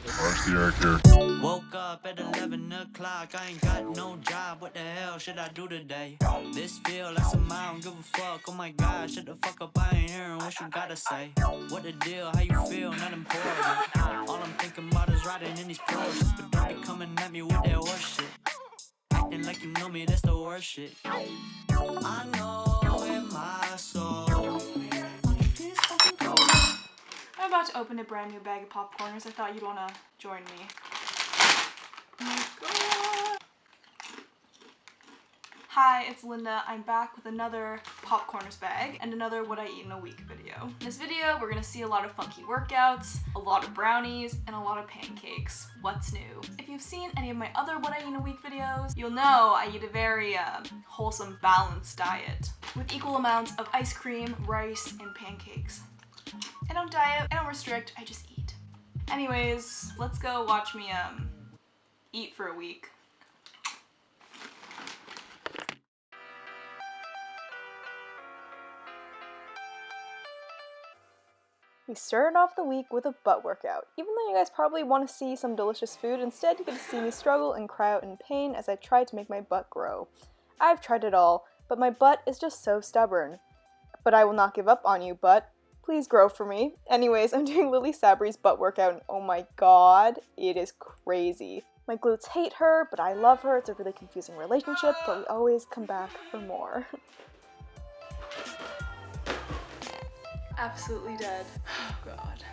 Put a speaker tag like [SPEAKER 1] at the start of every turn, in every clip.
[SPEAKER 1] Watch the actor.
[SPEAKER 2] Woke up at 11 o'clock, I ain't got no job, what the hell should I do today? This feel like some I don't give a fuck, oh my god, shut the fuck up, I ain't hearing what you gotta say. What the deal, how you feel, not important. All I'm thinking about is riding in these Porsches, but don't be coming at me with that horse shit. Acting like you know me, that's the worst shit. I know in my soul.
[SPEAKER 3] I'm about to open a brand new bag of popcorners. I thought you'd want to join me. Oh my god. Hi, it's Linda. I'm back with another popcorners bag and another what I eat in a week video. In this video, we're gonna see a lot of funky workouts, a lot of brownies, and a lot of pancakes. What's new? If you've seen any of my other what I eat in a week videos, you'll know I eat a very wholesome, balanced diet with equal amounts of ice cream, rice, and pancakes. I don't diet, I don't restrict, I just eat. Anyways, let's go watch me eat for a week. We started off the week with a butt workout. Even though you guys probably want to see some delicious food, instead you get to see me struggle and cry out in pain as I try to make my butt grow. I've tried it all, but my butt is just so stubborn. But I will not give up on you, butt. Please grow for me. Anyways, I'm doing Lily Sabri's butt workout and oh my god, it is crazy. My glutes hate her, but I love her. It's a really confusing relationship, but we always come back for more. Absolutely dead. Oh god.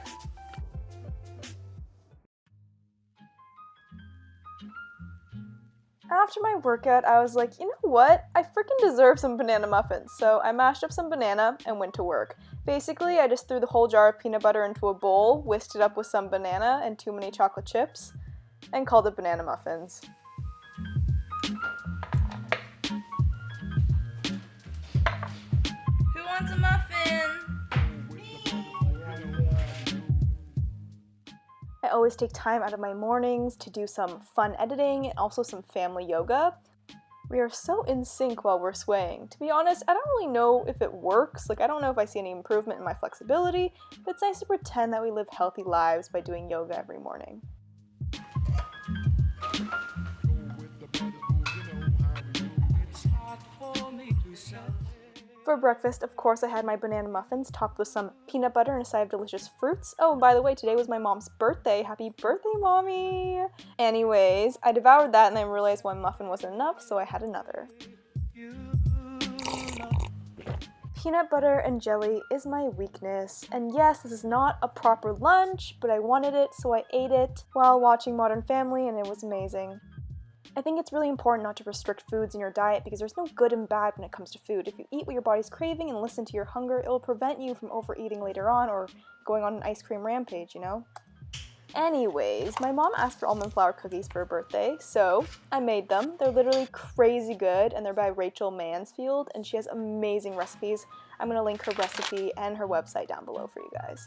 [SPEAKER 3] After my workout, I was like, you know what? I freaking deserve some banana muffins. So I mashed up some banana and went to work. Basically, I just threw the whole jar of peanut butter into a bowl, whisked it up with some banana and too many chocolate chips, and called it banana muffins. Who wants a muffin? I always take time out of my mornings to do some fun editing and also some family yoga. We are so in sync while we're swaying. To be honest, I don't really know if it works. I don't know if I see any improvement in my flexibility, but it's nice to pretend that we live healthy lives by doing yoga every morning. For breakfast, of course, I had my banana muffins topped with some peanut butter and a side of delicious fruits. Oh, and by the way, today was my mom's birthday. Happy birthday, Mommy! Anyways, I devoured that and then realized one muffin wasn't enough, so I had another. Peanut butter and jelly is my weakness. And yes, this is not a proper lunch, but I wanted it, so I ate it while watching Modern Family, and it was amazing. I think it's really important not to restrict foods in your diet because there's no good and bad when it comes to food. If you eat what your body's craving and listen to your hunger, it will prevent you from overeating later on or going on an ice cream rampage, you know? Anyways, my mom asked for almond flour cookies for her birthday, so I made them. They're literally crazy good, and they're by Rachel Mansfield, and she has amazing recipes. I'm going to link her recipe and her website down below for you guys.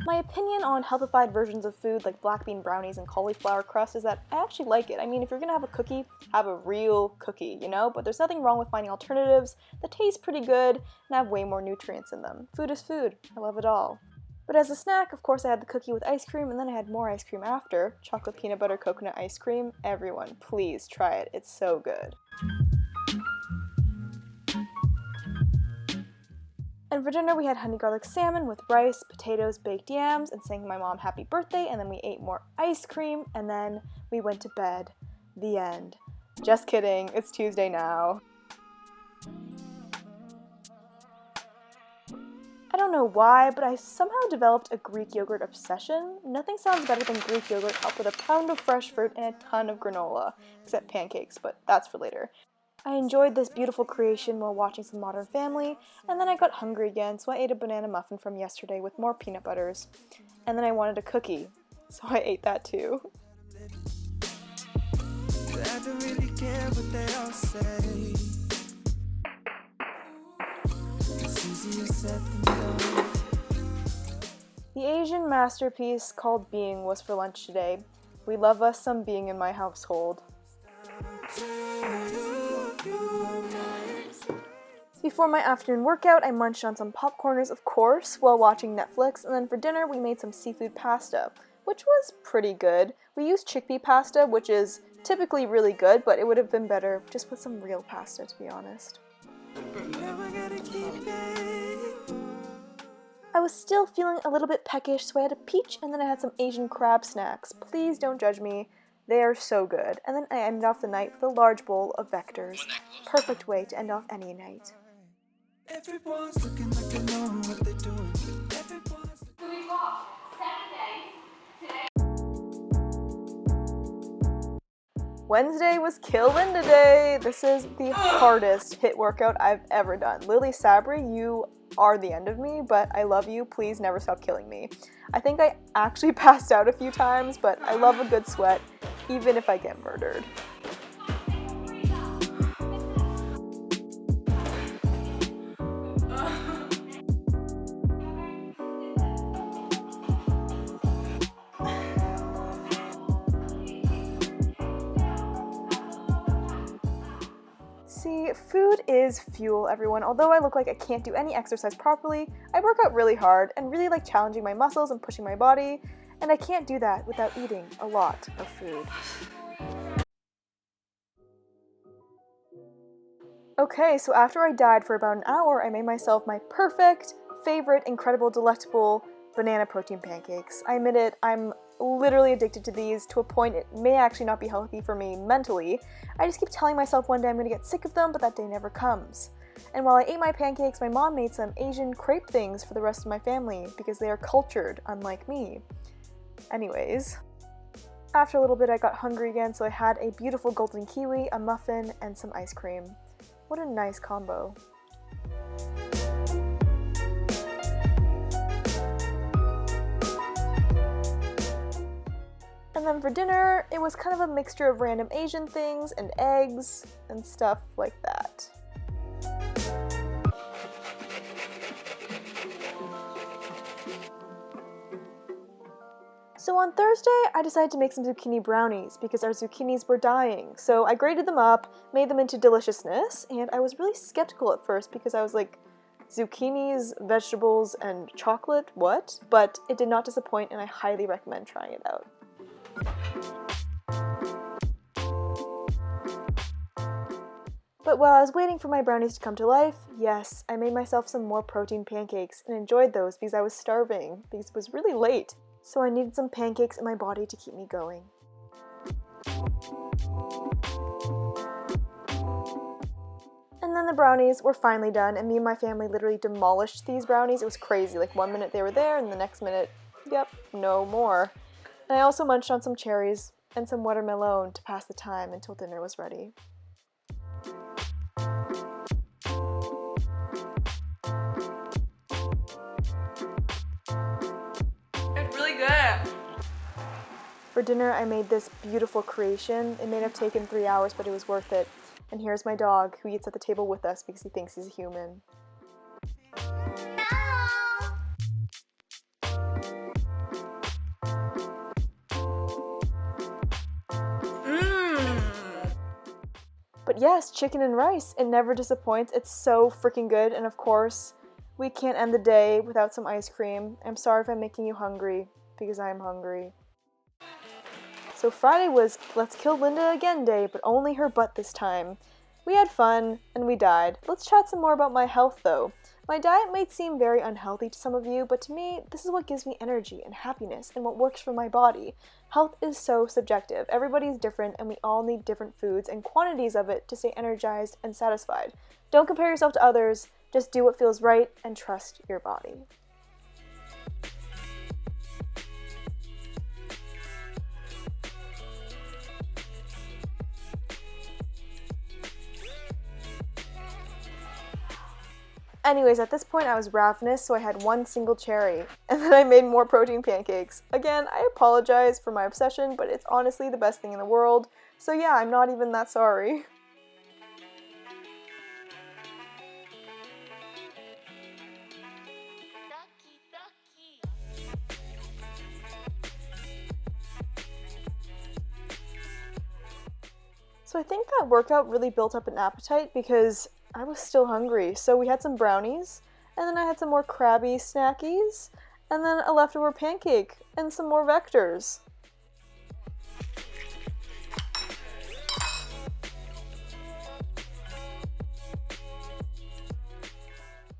[SPEAKER 3] My opinion on healthified versions of food like black bean brownies and cauliflower crust is that I actually like it. I mean, if you're gonna have a cookie, have a real cookie, you know? But there's nothing wrong with finding alternatives that taste pretty good and have way more nutrients in them. Food is food. I love it all. But as a snack, of course, I had the cookie with ice cream, and then I had more ice cream after. Chocolate peanut butter coconut ice cream. Everyone, please try it. It's so good. And for dinner, we had honey garlic salmon with rice, potatoes, baked yams, and sang my mom happy birthday, and then we ate more ice cream, and then we went to bed. The end. Just kidding, it's Tuesday now. I don't know why, but I somehow developed a Greek yogurt obsession. Nothing sounds better than Greek yogurt topped with a pound of fresh fruit and a ton of granola, except pancakes, but that's for later. I enjoyed this beautiful creation while watching some Modern Family, and then I got hungry again, so I ate a banana muffin from yesterday with more peanut butters. And then I wanted a cookie, so I ate that too. The Asian masterpiece called Being was for lunch today. We love us some Being in my household. Before my afternoon workout, I munched on some popcorners, of course, while watching Netflix, and then for dinner we made some seafood pasta, which was pretty good. We used chickpea pasta, which is typically really good, but it would have been better just with some real pasta, to be honest. I was still feeling a little bit peckish, so I had a peach and then I had some Asian crab snacks. Please don't judge me. They are so good. And then I ended off the night with a large bowl of Vectors. Perfect way to end off any night.
[SPEAKER 4] Everyone's looking like they know what they're doing.
[SPEAKER 3] Wednesday was Kill Linda Day. This is the hardest HIIT workout I've ever done. Lily Sabri, you are the end of me, but I love you. Please never stop killing me. I think I actually passed out a few times, but I love a good sweat, even if I get murdered. See, food is fuel, everyone. Although I look like I can't do any exercise properly, I work out really hard and really like challenging my muscles and pushing my body, and I can't do that without eating a lot of food. Okay, so after I died for about an hour, I made myself my perfect, favorite, incredible, delectable banana protein pancakes. I admit it, I'm literally addicted to these to a point it may actually not be healthy for me mentally. I just keep telling myself one day I'm gonna get sick of them, but that day never comes. And while I ate my pancakes, my mom made some Asian crepe things for the rest of my family because they are cultured, unlike me. Anyways, after a little bit I got hungry again, so I had a beautiful golden kiwi, a muffin, and some ice cream. What a nice combo. And then for dinner, it was kind of a mixture of random Asian things and eggs and stuff like that. So on Thursday, I decided to make some zucchini brownies because our zucchinis were dying. So I grated them up, made them into deliciousness, and I was really skeptical at first because I was like, zucchinis, vegetables, and chocolate, what? But it did not disappoint and I highly recommend trying it out. But while I was waiting for my brownies to come to life, yes, I made myself some more protein pancakes and enjoyed those because I was starving, because it was really late. So I needed some pancakes in my body to keep me going. And then the brownies were finally done, and me and my family literally demolished these brownies. It was crazy, like one minute they were there, and the next minute, yep, no more. And I also munched on some cherries and some watermelon to pass the time until dinner was ready.
[SPEAKER 5] It's really good.
[SPEAKER 3] For dinner, I made this beautiful creation. It may have taken 3 hours, but it was worth it. And here's my dog, who eats at the table with us because he thinks he's a human. But yes, chicken and rice, it never disappoints. It's so freaking good, and of course, we can't end the day without some ice cream. I'm sorry if I'm making you hungry, because I'm hungry. So Friday was Let's Kill Linda Again Day, but only her butt this time. We had fun, and we died. Let's chat some more about my health though. My diet might seem very unhealthy to some of you, but to me, this is what gives me energy and happiness and what works for my body. Health is so subjective. Everybody's different and we all need different foods and quantities of it to stay energized and satisfied. Don't compare yourself to others, just do what feels right and trust your body. Anyways, at this point I was ravenous, so I had one single cherry, and then I made more protein pancakes. Again, I apologize for my obsession, but it's honestly the best thing in the world, so yeah, I'm not even that sorry. So I think that workout really built up an appetite because I was still hungry, so we had some brownies, and then I had some more crabby snackies, and then a leftover pancake, and some more vectors.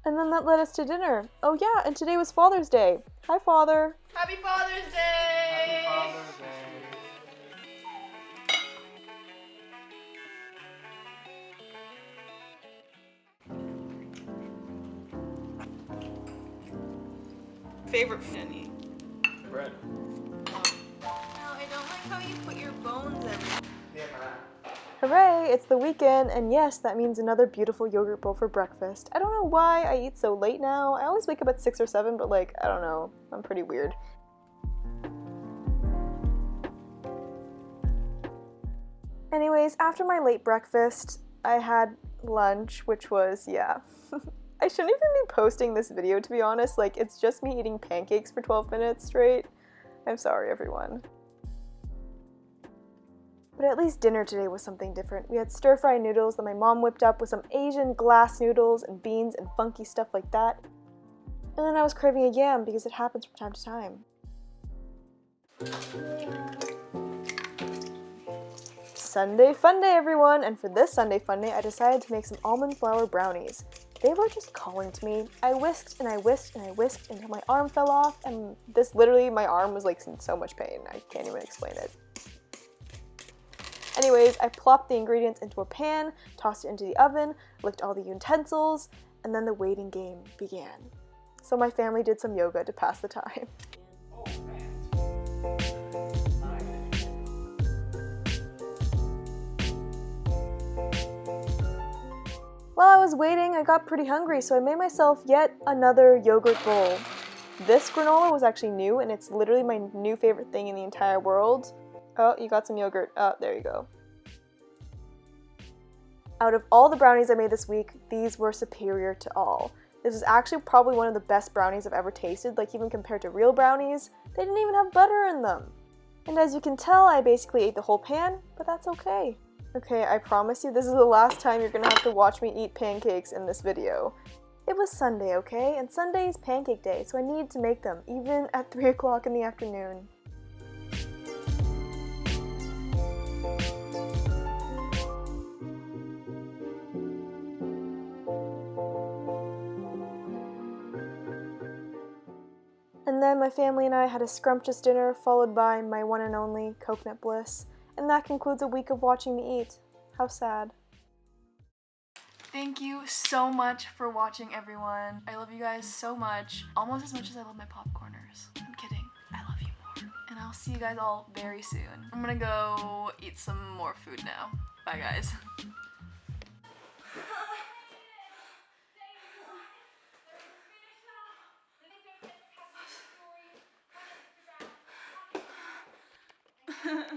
[SPEAKER 3] And then that led us to dinner. Oh yeah, and today was Father's Day. Hi, Father.
[SPEAKER 5] Happy Father's Day!
[SPEAKER 6] Happy Father's Day.
[SPEAKER 5] Favorite Finny.
[SPEAKER 6] Bread.
[SPEAKER 5] No, I don't like how you put your bones everywhere.
[SPEAKER 3] Hooray, it's the weekend, and yes, that means another beautiful yogurt bowl for breakfast. I don't know why I eat so late now. I always wake up at 6 or 7, but like, I don't know. I'm pretty weird. Anyways, after my late breakfast, I had lunch, which was, yeah. I shouldn't even be posting this video, to be honest. Like, it's just me eating pancakes for 12 minutes straight. I'm sorry, everyone. But at least dinner today was something different. We had stir-fry noodles that my mom whipped up with some Asian glass noodles and beans and funky stuff like that. And then I was craving a yam because it happens from time to time. Sunday fun day, everyone! And for this Sunday fun day, I decided to make some almond flour brownies. They were just calling to me. I whisked and I whisked and I whisked until my arm fell off, and this literally, my arm was like in so much pain. I can't even explain it. Anyways, I plopped the ingredients into a pan, tossed it into the oven, licked all the utensils, and then the waiting game began. So my family did some yoga to pass the time. While I was waiting, I got pretty hungry, so I made myself yet another yogurt bowl. This granola was actually new, and it's literally my new favorite thing in the entire world. Oh, you got some yogurt. Oh, there you go. Out of all the brownies I made this week, these were superior to all. This is actually probably one of the best brownies I've ever tasted, like even compared to real brownies. They didn't even have butter in them. And as you can tell, I basically ate the whole pan, but that's okay. Okay, I promise you this is the last time you're gonna have to watch me eat pancakes in this video. It was Sunday, okay? And Sunday is pancake day, so I needed to make them, even at 3 o'clock in the afternoon. And then my family and I had a scrumptious dinner, followed by my one and only coconut bliss. And that concludes a week of watching me eat. How sad.
[SPEAKER 5] Thank you so much for watching, everyone. I love you guys so much. Almost as much as I love my popcorners. I'm kidding. I love you more. And I'll see you guys all very soon. I'm gonna go eat some more food now. Bye, guys.